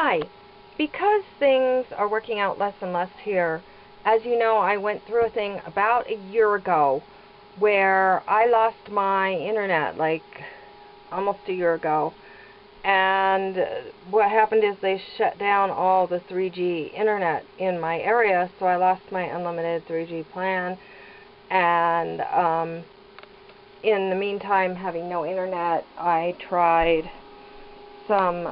Hi. Because things are working out less and less here, as you know, I went through a thing about a year ago where I lost my internet, like almost a year ago. And what happened is they shut down all the 3G internet in my area, so I lost my unlimited 3G plan. And in the meantime, having no internet, I tried some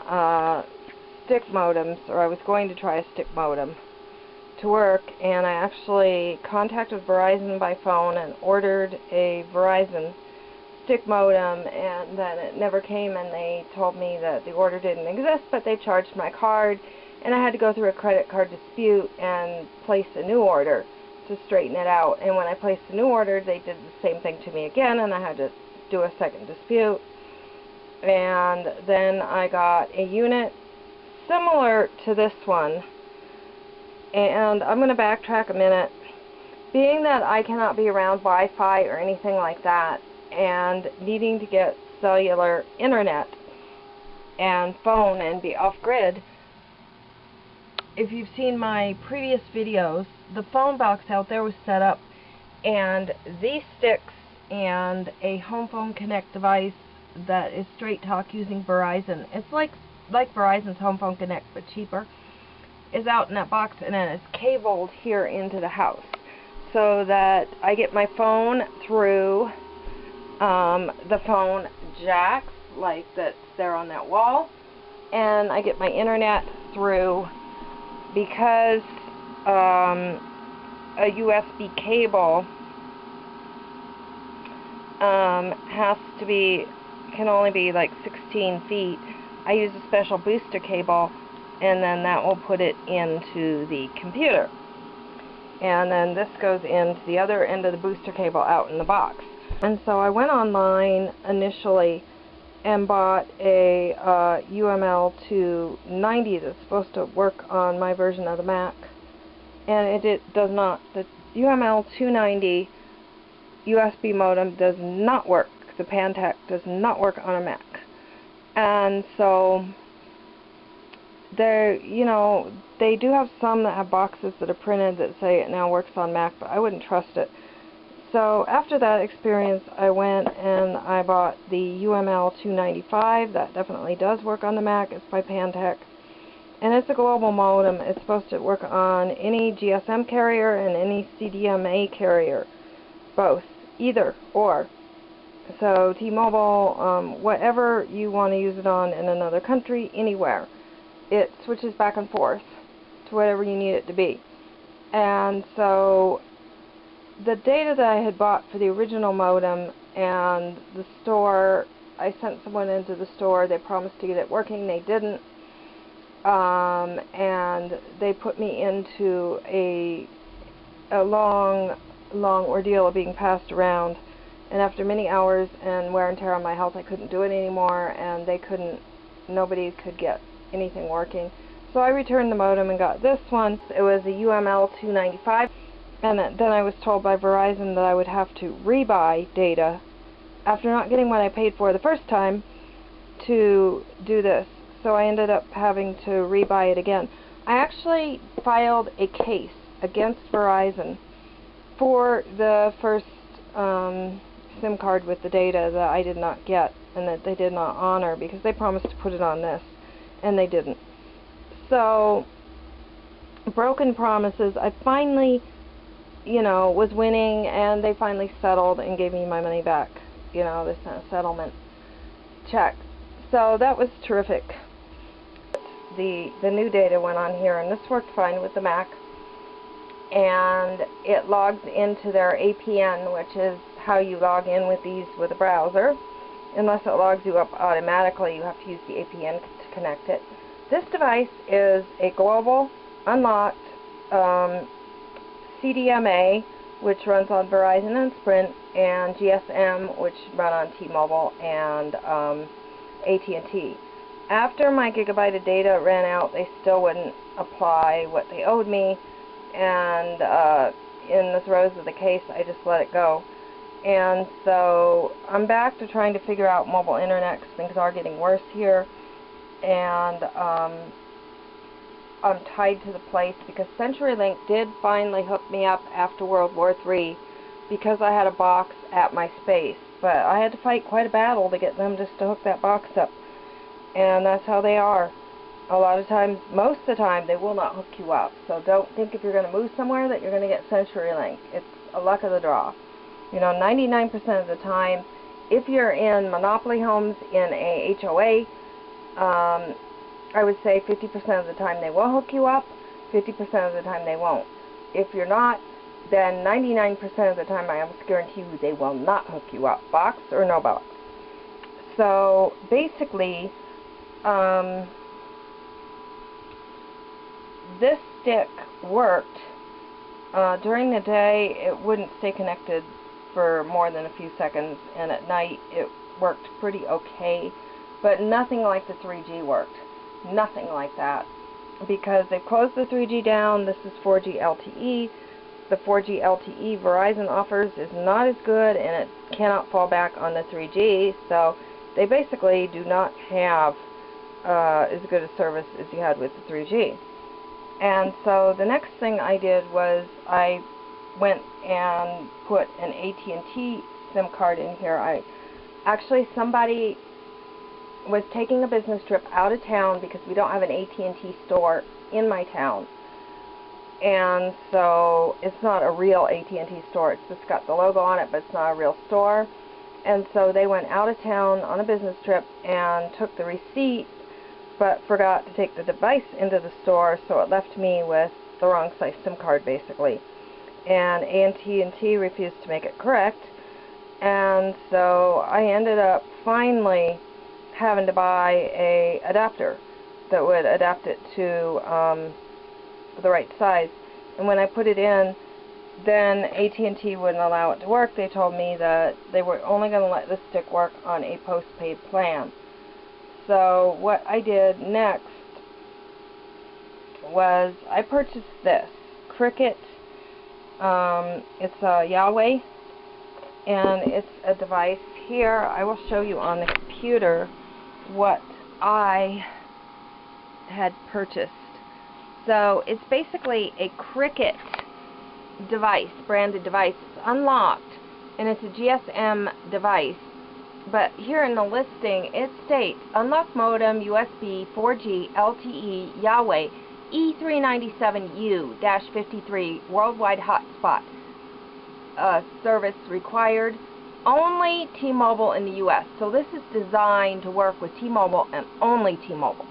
stick modems, or I was going to try a stick modem to work, and I actually contacted Verizon by phone and ordered a Verizon stick modem, and then it never came, and they told me that the order didn't exist, but they charged my card, and I had to go through a credit card dispute and place a new order to straighten it out. And when I placed the new order, they did the same thing to me again, and I had to do a second dispute. And then I got a unit similar to this one, and I'm going to backtrack a minute. Being that I cannot be around Wi-Fi or anything like that, and needing to get cellular internet and phone and be off-grid, if you've seen my previous videos, the phone box out there was set up, and these sticks and a home phone connect device that is straight talk using Verizon, it's like Verizon's home phone connect but cheaper, is out in that box, and then it's cabled here into the house so that I get my phone through the phone jacks like that's there on that wall, and I get my internet through, because a USB cable can only be like 16 feet. I use a special booster cable, and then that will put it into the computer. And then this goes into the other end of the booster cable out in the box. And so I went online initially and bought a UML 290 that's supposed to work on my version of the Mac. And it does not. The UML 290 USB modem does not work. The Pantech does not work on a Mac. And so they do have some that have boxes that are printed that say it now works on Mac, but I wouldn't trust it. So after that experience, I went and I bought the UML 295. That definitely does work on the Mac. It's by Pantech, and it's a global modem. It's supposed to work on any GSM carrier and any CDMA carrier, both, either or. So T-Mobile, whatever you want to use it on in another country, anywhere, it switches back and forth to whatever you need it to be. And so the data that I had bought for the original modem, and the store, I sent someone into the store. They promised to get it working. They didn't. And they put me into a long ordeal of being passed around. And after many hours and wear and tear on my health, I couldn't do it anymore, and nobody could get anything working. So I returned the modem and got this one. It was a UML 295, and then I was told by Verizon that I would have to rebuy data after not getting what I paid for the first time to do this. So I ended up having to rebuy it again. I actually filed a case against Verizon for the first SIM card with the data that I did not get and that they did not honor, because they promised to put it on this and they didn't. So, broken promises. I finally, was winning, and they finally settled and gave me my money back. They sent a settlement check. So that was terrific. The new data went on here, and this worked fine with the Mac. And it logs into their APN, which is how you log in with these with a browser. Unless it logs you up automatically, you have to use the APN to connect it. This device is a global, unlocked CDMA, which runs on Verizon and Sprint, and GSM, which run on T-Mobile and AT&T. After my gigabyte of data ran out, they still wouldn't apply what they owed me, and in the throes of the case, I just let it go. And so I'm back to trying to figure out mobile internet, because things are getting worse here. And tied to the place, because CenturyLink did finally hook me up after World War III because I had a box at my space. But I had to fight quite a battle to get them just to hook that box up. And that's how they are. A lot of times, most of the time, they will not hook you up. So don't think if you're going to move somewhere that you're going to get CenturyLink. It's a luck of the draw. You know, 99% of the time, if you're in monopoly homes in a HOA, I would say 50% of the time they will hook you up, 50% of the time they won't. If you're not, then 99% of the time I almost guarantee you they will not hook you up, box or no box. So basically, this stick worked. During the day it wouldn't stay connected for more than a few seconds, and at night it worked pretty okay, but nothing like the 3G worked. Nothing like that, because they've closed the 3G down. This is 4G LTE. The 4G LTE Verizon offers is not as good, and it cannot fall back on the 3G, so they basically do not have as good a service as you had with the 3G. And so the next thing I did was I went and put an AT&T SIM card in here. Actually, somebody was taking a business trip out of town because we don't have an AT&T store in my town. And so it's not a real AT&T store. It's just got the logo on it, but it's not a real store. And so they went out of town on a business trip and took the receipt, but forgot to take the device into the store, so it left me with the wrong size SIM card, basically. And AT&T refused to make it correct, and so I ended up finally having to buy a adapter that would adapt it to the right size. And when I put it in, then AT&T wouldn't allow it to work. They told me that they were only going to let the stick work on a postpaid plan. So what I did next was I purchased this Cricket. It's a Huawei, and it's a device. Here I will show you on the computer what I had purchased. So it's basically a Cricket device, branded device. It's unlocked, and it's a GSM device. But here in the listing, it states unlocked modem, USB, 4G, LTE, Huawei E397u-53 worldwide hotspot service required. Only T-Mobile in the U.S. So this is designed to work with T-Mobile and only T-Mobile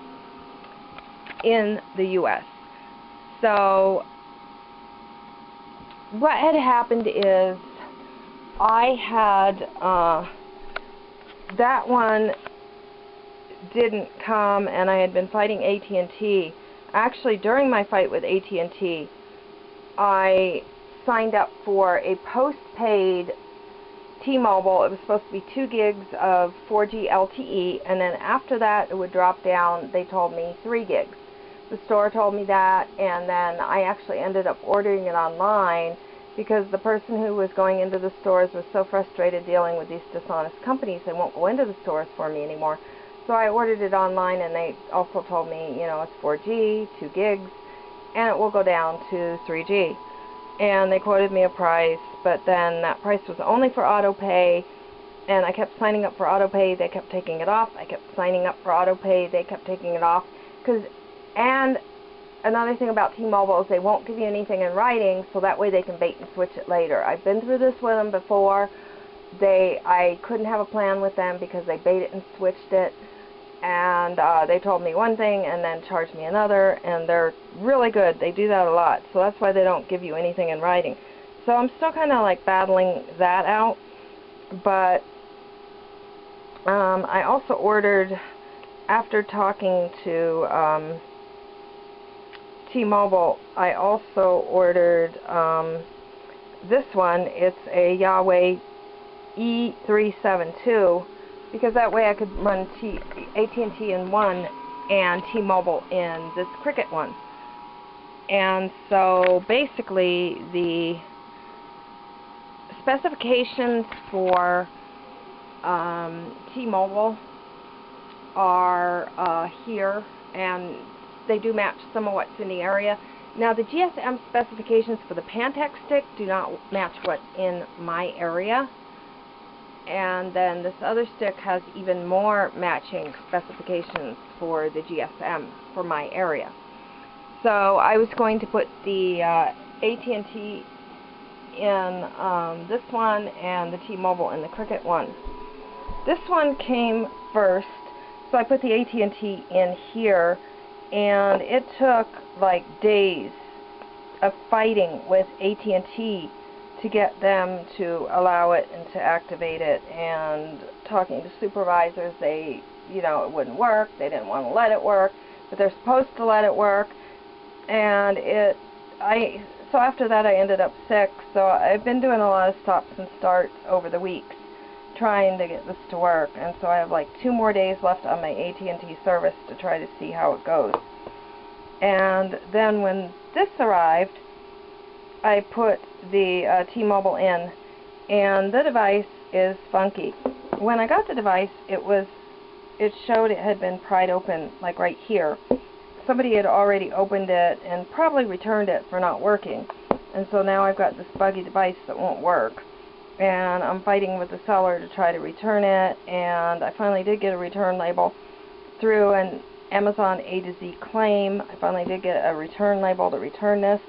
in the U.S. So what had happened is I had that one didn't come, and I had been fighting AT&T. Actually, during my fight with AT&T, I signed up for a postpaid T-Mobile. It was supposed to be 2 gigs of 4G LTE, and then after that it would drop down. They told me 3 gigs. The store told me that, and then I actually ended up ordering it online because the person who was going into the stores was so frustrated dealing with these dishonest companies, they won't go into the stores for me anymore. So I ordered it online, and they also told me, you know, it's 4G, 2 gigs, and it will go down to 3G. And they quoted me a price, but then that price was only for auto pay, and I kept signing up for auto pay. They kept taking it off. I kept signing up for auto pay. They kept taking it off. And another thing about T-Mobile is they won't give you anything in writing, so that way they can bait and switch it later. I've been through this with them before. I couldn't have a plan with them because they baited and switched it, and they told me one thing and then charged me another, and they're really good. They do that a lot, so that's why they don't give you anything in writing. So I'm still kind of like battling that out, but I also ordered, after talking to T-Mobile, I also ordered this one. It's a Huawei E372, because that way I could run AT&T in one and T-Mobile in this Cricket one. And so basically the specifications for T-Mobile are here, and they do match some of what's in the area. Now the GSM specifications for the Pantech stick do not match what's in my area. And then this other stick has even more matching specifications for the GSM for my area. So I was going to put the AT&T in this one and the T-Mobile in the Cricket one. This one came first, so I put the AT&T in here, and it took like days of fighting with AT&T to get them to allow it and to activate it, and talking to supervisors, they, you know, it wouldn't work, they didn't want to let it work, but they're supposed to let it work, and so after that I ended up sick, so I've been doing a lot of stops and starts over the weeks trying to get this to work, and so I have like 2 more days left on my AT&T service to try to see how it goes. And then when this arrived, I put the T-Mobile in, and the device is funky. When I got the device, it showed it had been pried open, like right here. Somebody had already opened it and probably returned it for not working, and so now I've got this buggy device that won't work, and I'm fighting with the seller to try to return it, and I finally did get a return label through an Amazon A to Z claim. I finally did get a return label to return this.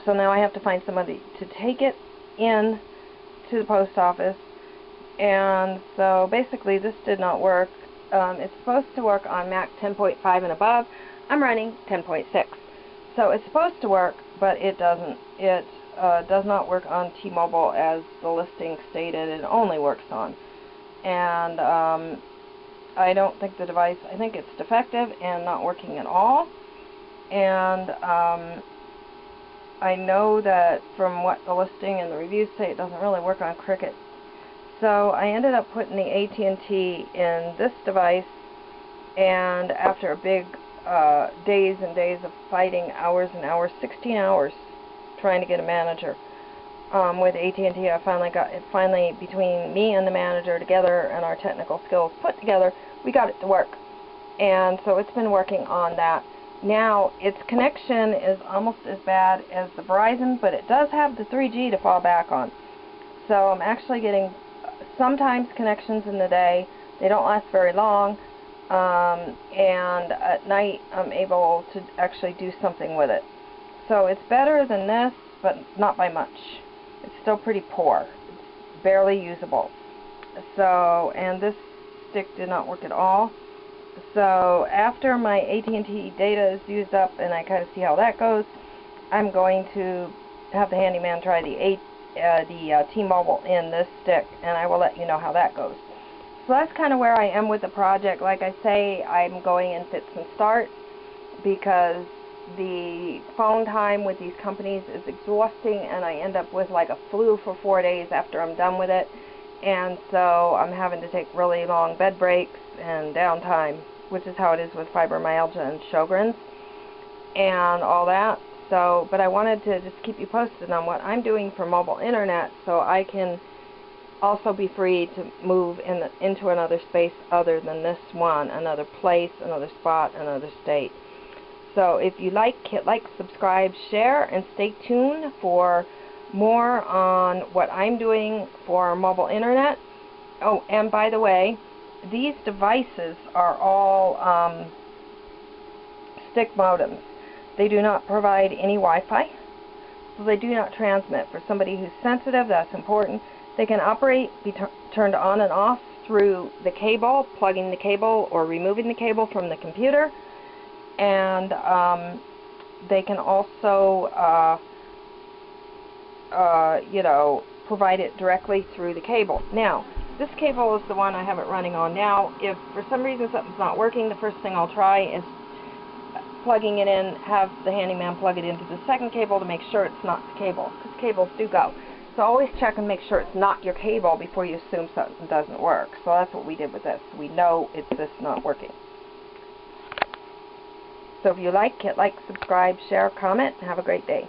So now I have to find somebody to take it in to the post office, and so basically this did not work. It's supposed to work on Mac 10.5 and above. I'm running 10.6. So it's supposed to work, but it doesn't. It does not work on T-Mobile as the listing stated it only works on. And I don't think the device, I think it's defective and not working at all. And I know that from what the listing and the reviews say, it doesn't really work on Cricket. So I ended up putting the AT&T in this device, and after a big days and days of fighting, hours and hours, 16 hours trying to get a manager with AT&T, I finally got it. Finally, between me and the manager together and our technical skills put together, we got it to work. And so it's been working on that. Now, its connection is almost as bad as the Verizon, but it does have the 3G to fall back on. So I'm actually getting sometimes connections in the day. They don't last very long, and at night I'm able to actually do something with it. So it's better than this, but not by much. It's still pretty poor. It's barely usable. So, and this stick did not work at all. So after my AT&T data is used up and I kind of see how that goes, I'm going to have the handyman try the T-Mobile in this stick, and I will let you know how that goes. So that's kind of where I am with the project. Like I say, I'm going in fits and starts because the phone time with these companies is exhausting, and I end up with like a flu for 4 days after I'm done with it, and so I'm having to take really long bed breaks and downtime, which is how it is with fibromyalgia and Sjogren's and all that. So, but I wanted to just keep you posted on what I'm doing for mobile internet, so I can also be free to move into another space other than this one, another place, another spot, another state. So if you like, hit like, subscribe, share, and stay tuned for more on what I'm doing for mobile internet. Oh, and by the way, these devices are all stick modems. They do not provide any Wi-Fi, so they do not transmit. For somebody who's sensitive, that's important. They can operate, be turned on and off through the cable, plugging the cable or removing the cable from the computer, and they can also, you know, provide it directly through the cable. Now, this cable is the one I have it running on now. If for some reason something's not working, the first thing I'll try is plugging it in, have the handyman plug it into the second cable to make sure it's not the cable, because cables do go. So always check and make sure it's not your cable before you assume something doesn't work. So that's what we did with this. We know it's this not working. So if you like, hit like, subscribe, share, comment, and have a great day.